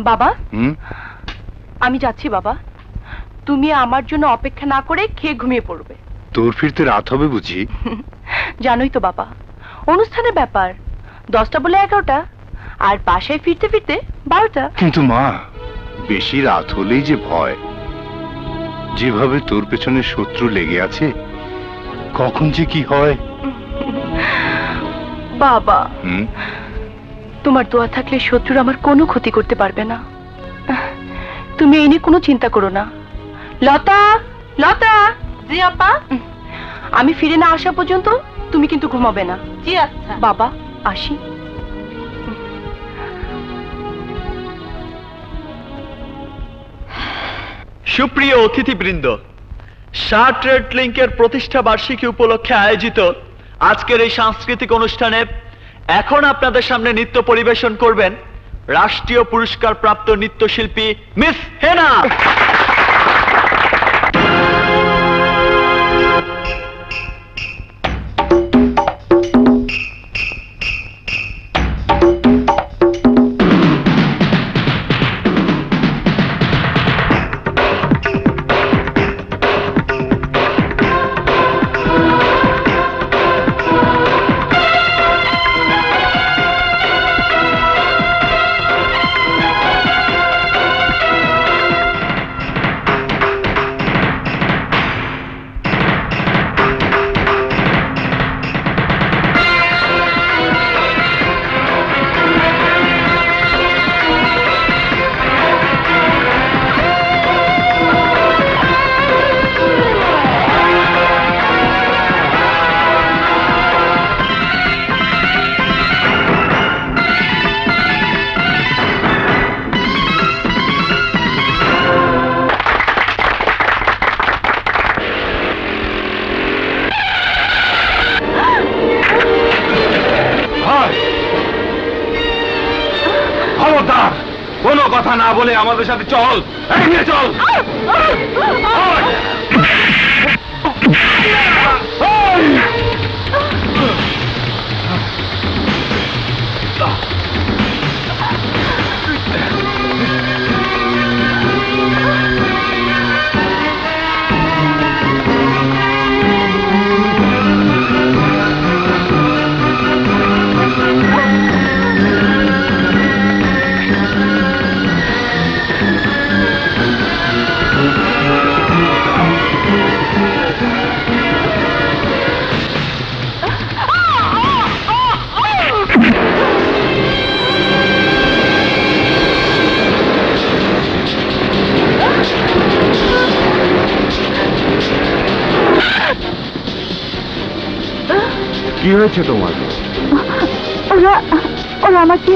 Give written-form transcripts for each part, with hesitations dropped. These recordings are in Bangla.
বাবা আমি যাচ্ছি বাবা, তুমি আমার জন্য অপেক্ষা না করে খেয়ে ঘুমিয়ে পড়বে। তোর ফিরতে রাত হবে বুঝি? জানোই তো বাবা, অনুষ্ঠানের ব্যাপার 10টা বলে 11টা, আর বাসায় ফিরতে ফিরতে 12টা। কিন্তু মা, বেশি রাত হলেই যে ভয়। যেভাবে তোর পেছনে শত্রু লেগে আছে, কখন যে কি হয়। বাবা তোমার দোয়া থাকলে শত্রুর আমার কোনো ক্ষতি করতে পারবে না। তুমি এই নিয়ে কোনো চিন্তা করো না। লতা, লতা। জি আপা। আমি ফিরে না আসা পর্যন্ত তুমি কিন্তু ঘুমাবে না। জি আচ্ছা। বাবা আসি। সুপ্রিয় অতিথিবৃন্দ, শাহ ট্রেড লিংকের প্রতিষ্ঠা বার্ষিকী উপলক্ষে আয়োজিত আজকের এই সাংস্কৃতিক অনুষ্ঠানে এখন আপনাদের সামনে নৃত্য পরিবেশন করবেন রাষ্ট্রীয় পুরস্কার প্রাপ্ত নৃত্যশিল্পী মিস হেনা। কোনো কথা না বলে আমাদের সাথে চল, এগিয়ে চল। কি হয়েছে তোমার? ওরা আমাকে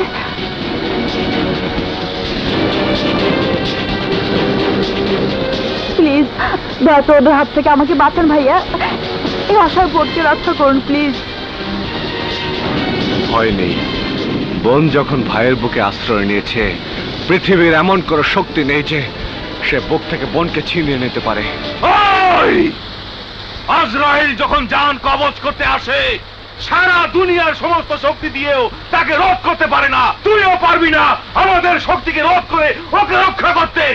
প্লিজ দয়া করে ওদের হাত থেকে আমাকে বাঁচান ভাইয়া। এই আশার বোনকে রক্ষা করুন প্লিজ। ভয় নেই, বোন যখন ভাইয়ের বুকে আশ্রয় নিয়েছে, পৃথিবীর এমন কোনো শক্তি নেই যে সে বুক থেকে বোনকে ছিনিয়ে নিতে পারে। আজরাইল যখন জান কবজ করতে আসে, সারা দুনিয়ার সমস্ত শক্তি দিয়েও তাকে রোধ করতে পারে না। তুইও পারবি না আমাদের শক্তিকে রোধ করে ওকে রক্ষা করতে।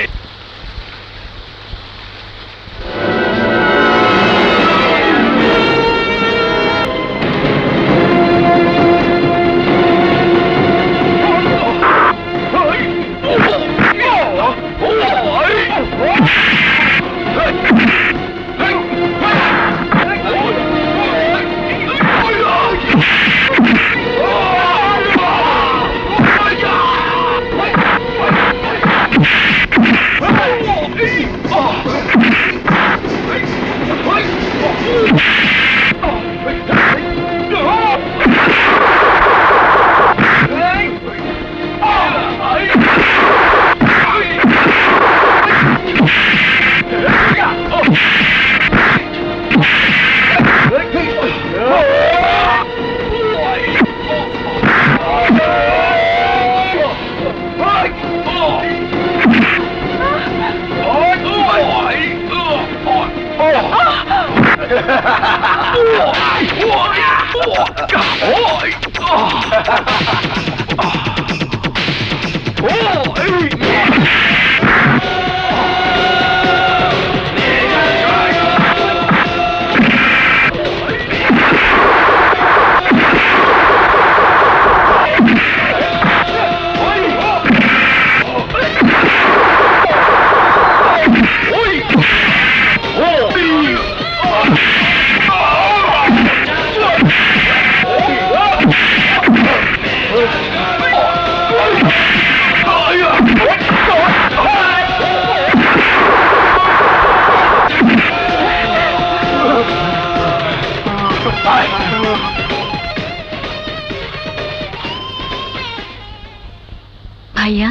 ভাইয়া,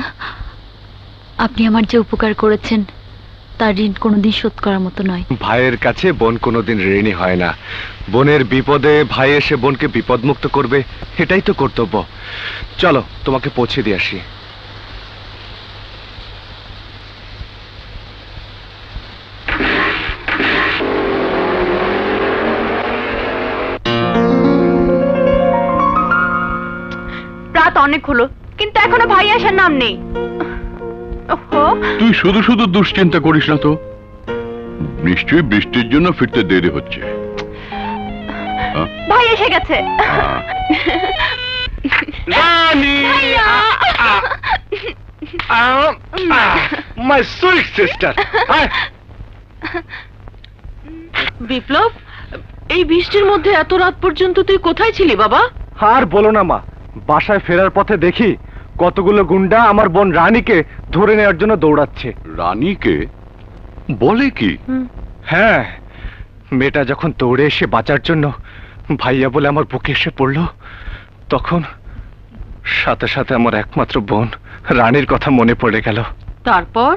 আপনি আমার যে উপকার করেছেন তার ঋণ কোনোদিন শোধ করার মতো নয়। ভাইয়ের কাছে বোন কোনোদিন ঋণী হয় না। বোনের বিপদে ভাই এসে বোনকে বিপদমুক্ত করবে, এটাই তো কর্তব্য। চলো তোমাকে পৌঁছে দিয়ে আসি। রাত অনেক হলো, কিন্তু এখনো ভাই আসার নাম নেই। ওহো, তুই শুধু শুধু দুশ্চিন্তা করিস না তো, নিশ্চয়ই বৃষ্টির জন্য ফিরতে দেরি হচ্ছে। ভাই এসে গেছে। রানী, মাই সুইট সিস্টার। বিপ্লব, এই বৃষ্টির মধ্যে এত রাত পর্যন্ত তুই কোথায় ছিলি বাবা? আর বলো না মা, বাসায় ফেরার পথে দেখি কতগুলো গুন্ডা আমার বোন রানীকে ধরে নেওয়ার জন্য দৌড়াচ্ছে। রানীকে? বলে কি? হ্যাঁ, মেয়েটা যখন দৌড়ে এসে বাঁচার জন্য ভাইয়া বলে আমার বুকে এসে পড়লো, তখন সাথে সাথে আমার একমাত্র বোন রানীর কথা মনে পড়ে গেল। তারপর?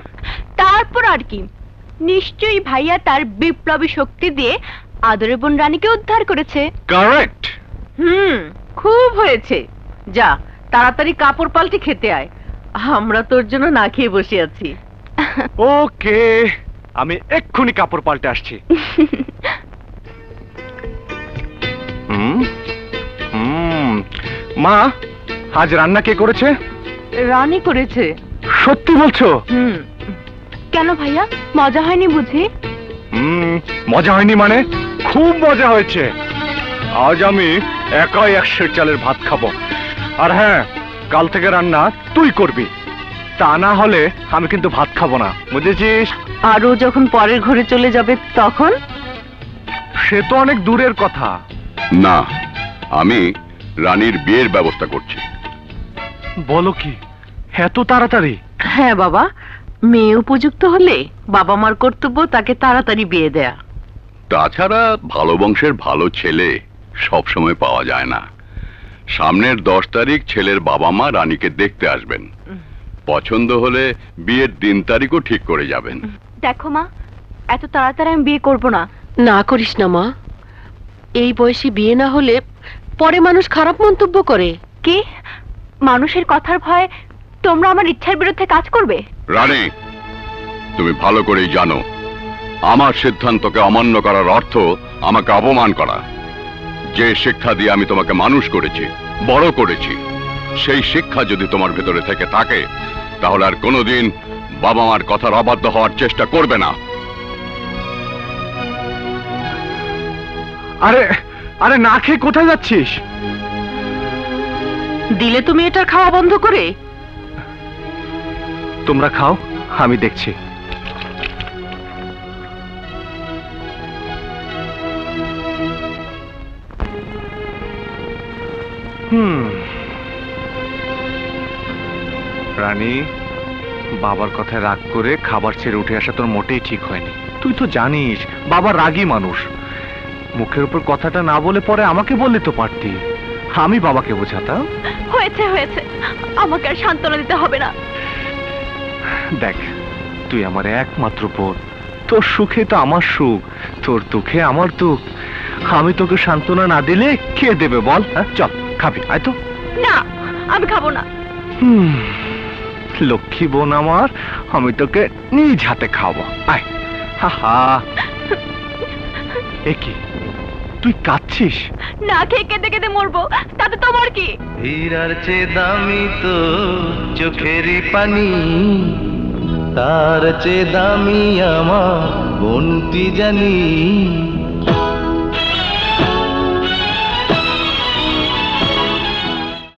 তারপর আর কি, নিশ্চয়ই ভাইয়া তার বিপ্লবী শক্তি দিয়ে আদরের বোন রানীকে উদ্ধার করেছে। কারেক্ট। খুব হয়েছে। যা তাড়াতাড়ি কাপড় পাল্টে খেতে আয়, আমরা তোর জন্য না খেয়ে বসে আছি। ওকে, আমি এক্ষুনি কাপড় পাল্টে আসছি। মা, আজ রান্না কে করেছে? রানী করেছে। সত্যি বলছো? কেন ভাইয়া, মজা হয়নি বুঝি? মজা হয়নি মানে? খুব মজা হয়েছে। আজ আমি একাই 100 চালের ভাত খাবো। আর হ্যাঁ, কাল থেকে রান্না তুই করবি, তা না হলে আমি কিন্তু ভাত খাবো না, বুঝেছিস? আরও যখন পরের ঘরে চলে যাবে তখন? সে তো অনেক দূরের কথা। না, আমি রানীর বিয়ের ব্যবস্থা করছি। বলো কি, এত তাড়াতাড়ি? হ্যাঁ বাবা, মেয়ে উপযুক্ত হলে বাবা মার কর্তব্য তাকে তাড়াতাড়ি বিয়ে দেয়া। তাছাড়া ভালো বংশের ভালো ছেলে সব সময় পাওয়া যায় না। সামনের 10 তারিখ ছেলের বাবা মা রানীকে দেখতে আসবেন। পছন্দ হলে বিয়ের দিন তারিখও ঠিক করে যাবেন। দেখো মা, এত তাড়াতাড়ি আমি বিয়ে করব না। না করিস না মা, এই বয়সে বিয়ে না হলে পরে মানুষ খারাপ মন্তব্য করে। কি? মানুষের কথার ভয়ে তোমরা আমার ইচ্ছার বিরুদ্ধে কাজ করবে? রানী, তুমি ভালো করেই জানো আমার সিদ্ধান্তকে অমান্য করার অর্থ আমাকে অপমান করা। যে শিক্ষা দিয়ে আমি তোমাকে মানুষ করেছি, বড় করেছি, সেই শিক্ষা যদি তোমার ভেতরে থেকে থাকে তাহলে আর কোনোদিন বাবা মার কথার অবাধ্য হওয়ার চেষ্টা করবে না। আরে আরে, না খেয়ে কোথায় যাচ্ছিস? দিলে তুমি এটার খাওয়া বন্ধ করে? তোমরা খাও, আমি দেখছি। রানী, বাবার কথায় রাগ করে খাবার ছেড়ে উঠে আসা তোর মোটেই ঠিক হয়নি। তুই তো জানিস বাবা রাগী মানুষ। মুখের উপর কথাটা না বলে পরে আমাকে বললে তো পারতি, আমি বাবাকে বোঝাতাম। হয়েছে হয়েছে, আমাকে আর সান্ত্বনা দিতে হবে না। দেখ, তুই আমার একমাত্র বোন, তোর সুখে তো আমার সুখ, তোর দুঃখে আমার দুঃখ। আমি তোকে সান্ত্বনা না দিলে কে দেবে বল? হ্যাঁ, চল খাবি, আয় তো। না, আমি খাবো না। লক্ষ্মী বোন আমার, আমি তোকে নিজ হাতে খাওয়াবো, আয়। হা হা, এ কি, তুই কাঁদছিস? না খেয়ে কেঁদে কেঁদে মরবো, তাতে তোমার কি? হীরার চেয়ে দামি তো চোখেরই পানি, তার চেয়ে দামি আমার বোনটি জানি।